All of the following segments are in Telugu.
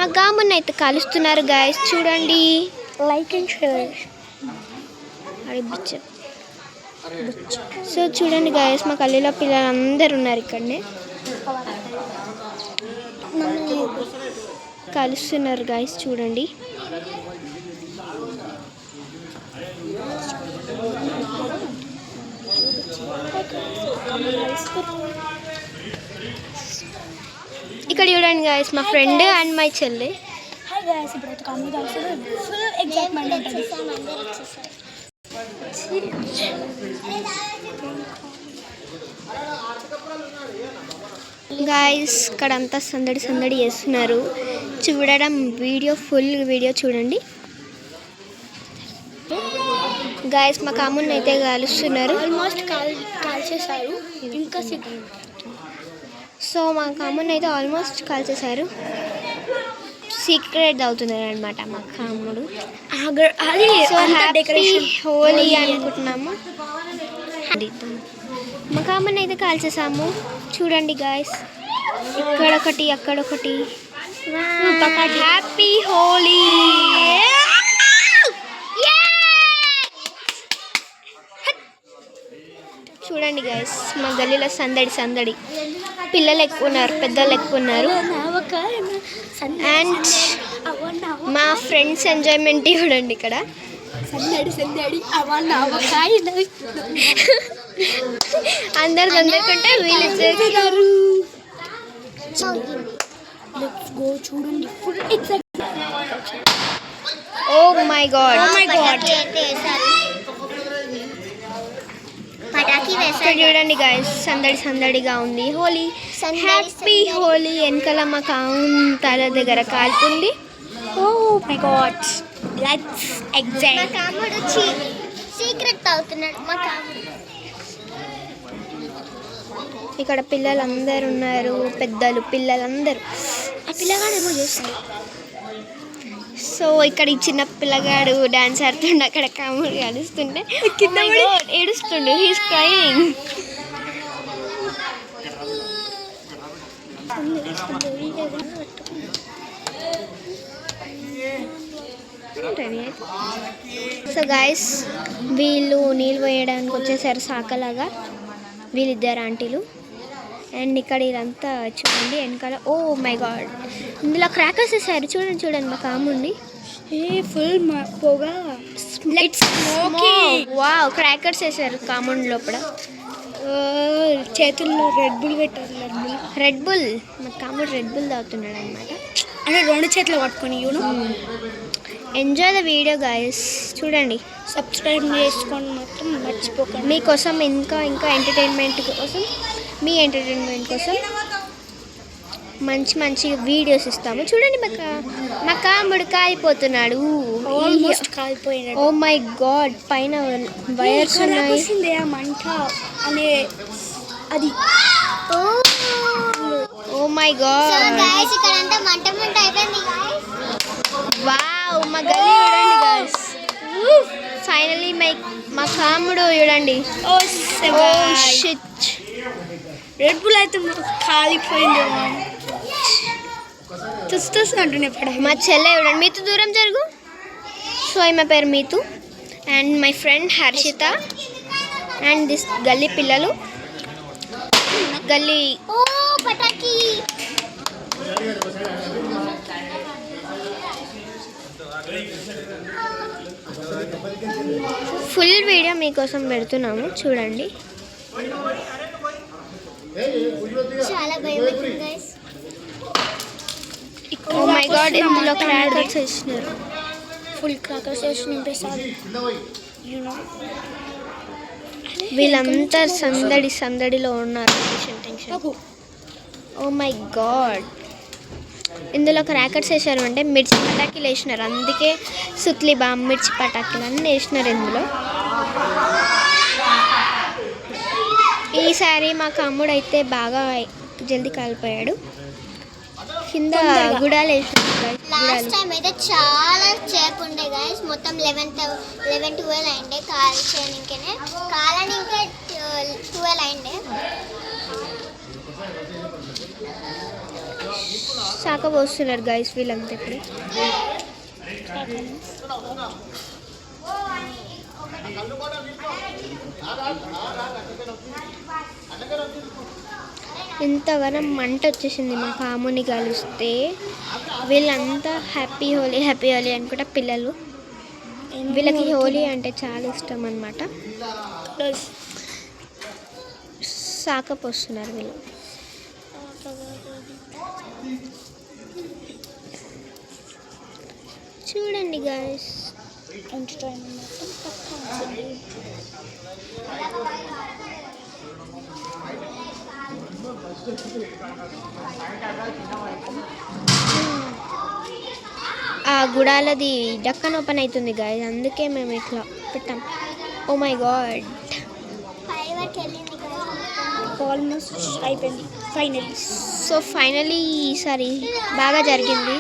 మా గామున్న అయితే కాలుస్తున్నారు గాయస్, చూడండి. Like and share. సో చూడండి గాయస్, మా గల్లీలో పిల్లలు అందరు ఉన్నారు ఇక్కడనే కలుస్తున్నారు గాయస్, చూడండి. ఇక్కడ చూడండి గాయస్, మా ఫ్రెండ్ అండ్ మై చెల్లి. హాయ్ గాయస్, ఇప్పుడైతే కామెడీ కలుస్తుంది. ఫుల్ ఎగ్జైట్మెంట్ ఉంటుంది. గాయస్ ఇక్కడ అంతా సందడి సందడి చేస్తున్నారు. చూడడం ఫుల్ వీడియో చూడండి గాయస్. మా కామున్ అయితే కాలుస్తున్నారు. ఆల్మోస్ట్ కాల్చేశారు. ఇంకా సో మా కామున్ అయితే ఆల్మోస్ట్ కాల్చేశారు. సీక్రెట్ అవుతున్నారు అనమాట మా కాముడు. సో హ్యాపీ హోలీ అనుకుంటున్నాము. మా కామున్ అయితే కాల్చేసాము. చూడండి గాయస్, ఇక్కడొకటి అక్కడొకటి. హ్యాపీ హోలీ. చూడండి గాయస్, మా గల్లీలో సందడి. పిల్లలు ఎక్కువ ఉన్నారు, పెద్దలు ఎక్కువ ఉన్నారు. అండ్ మా ఫ్రెండ్స్ ఎంజాయ్మెంట్ చూడండి ఇక్కడ. అందరు తొందరకుంటే వీళ్ళు చేస్తారు. ఓ మై గాడ్, చూడండి గాయస్, సందడిగా ఉంది హోలీ. హ్యాపీ హోలీ. వెనకాల మా తల దగ్గర కాలుతుంది. Oh my God, let's enjoy. మా కాముడు సీక్రెట్ అవుతున్నాడు. మా కాముడు ఇక్కడ పిల్లలందరూ ఉన్నారు, పెద్దలు పిల్లలందరూ. ఆ పిల్లగాడు ఏమో చేస్తుంది. సో ఇక్కడ ఈ చిన్న పిల్లగాడు డాన్స్ ఆడుతుండే, అక్కడ కాముడు కలుస్తుండే ఏడుస్తుండు. He's crying. సో గాయస్, వీళ్ళు నీళ్ళు పోయడానికి వచ్చేసారు సాకలాగా, వీళ్ళిద్దరు ఆంటీలు. అండ్ ఇక్కడ ఇదంతా చూడండి వెనకాల. ఓ మై గాడ్, ఇందులో క్రాకర్స్ వేసారు. చూడండి మా కాముండి. ఫుల్ పొగ. వావ్, క్రాకర్స్ వేసారు కాముండ్ లోపల. చేతుల్లో రెడ్ బుల్ పెట్టారు. రెడ్ బుల్ మా కాముడు రెడ్ బుల్ తాగుతున్నాడు అనమాట. అంటే 2 చేతులు పట్టుకొని. ఎంజాయ్ ద వీడియో గాయస్, చూడండి. సబ్స్క్రైబ్ చేసుకోండి మాత్రం మర్చిపోకండి. మీకోసం ఇంకా ఎంటర్టైన్మెంట్ కోసం, మీ ఎంటర్టైన్మెంట్ కోసం మంచి వీడియోస్ ఇస్తాము. చూడండి, మా కాముడు కాలిపోతున్నాడు. కాలిపోయినాడు. ఓ మై గాడ్, పైన వైర్స్ ఉన్నాయి. మంట అనే అది. ఓ మై గాడ్, ఇక్కడంతా మంట అయిపోయింది. వావ్, మా గల్లీ చూడండి గాయ్స్. ఫైనలీ మా కాముడు చూడండి. ఓ షిట్, రెడ్ బుల్ అయితే కాలిపోయింది. చూస్తుంటే మా చెల్లె చూడండి. మీతు దూరం జరుగు. సో ఈమె పేరు Meetu and my friend Harshita and this గల్లీ పిల్లలు. గల్లీ పటాకి. ఫుల్ వీడియో మీకోసం పెడుతున్నాము, చూడండి. చాలా భయపడుతుంది గైస్. ఓ మై గాడ్, ఇందులో క్రాకర్స్ వేసినారు. ఫుల్ క్రాకర్స్ వేసి నింపేసారు. వీళ్ళంతా సందడిలో ఉన్నారు. ఓ మై గాడ్, ఇందులో క్రాకర్స్ వేసారు అంటే మిర్చి పటాకీలు వేసినారు. అందుకే సుత్లి బామ్ మిర్చి పటాకీలు అన్నీ వేసినారు ఇందులో. ఈసారి మా కాముడు అయితే బాగా జల్దీ కాలిపోయాడు. కింద గుడాలు వేసినారు. లాస్ట్ టైం అయితే చాలా సేపు ఉండే గైస్. మొత్తం 11-12 అయిండే కాలనీకే. కాలనీకే 12 అయిండే. శాఖ పోస్తున్నారు గైస్ వీళ్ళంతా ఇప్పుడు. ఇంతగానో మంట వచ్చేసింది మా కాముని కలిస్తే. వీళ్ళంతా హ్యాపీ హోలీ అనుకుంటా పిల్లలు. వీళ్ళకి హోలీ అంటే చాలా ఇష్టం అన్నమాట. శాఖ పోస్తున్నారు వీళ్ళు. చూడండి గాయస్. ఆ గుడాలది డక్కన్ ఓపెన్ అవుతుంది గాయస్, అందుకే మేము ఇట్లా పెట్టాం. ఓ మై గాడ్, ఆల్మోస్ట్ అయిపోయింది ఫైనల్లీ. సో ఫైనలీ ఈసారి బాగా జరిగింది.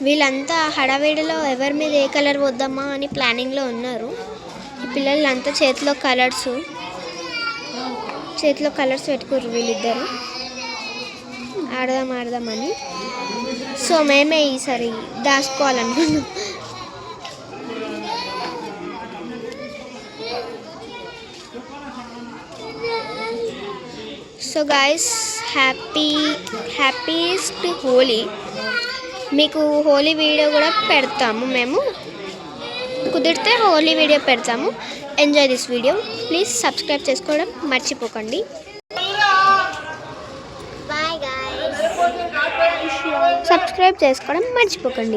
వీళ్ళంతా హడావిడిలో ఎవరి మీద ఏ కలర్ వద్దామా అని ప్లానింగ్లో ఉన్నారు. ఈ పిల్లలంతా చేతిలో కలర్స్ పెట్టుకుర్రు వీళ్ళిద్దరు ఆడదామని. సో మేమే ఈసారి దాచుకోవాలనుకున్నాం. So guys, happiest Holi. మీకు హోలీ వీడియో కూడా పెడతాము, మేము కుదిరితే హోలీ వీడియో పెడతాము. Enjoy this video. Please subscribe చేసుకోవడం మర్చిపోకండి. Bye guys. సబ్స్క్రైబ్ చేసుకోవడం మర్చిపోకండి.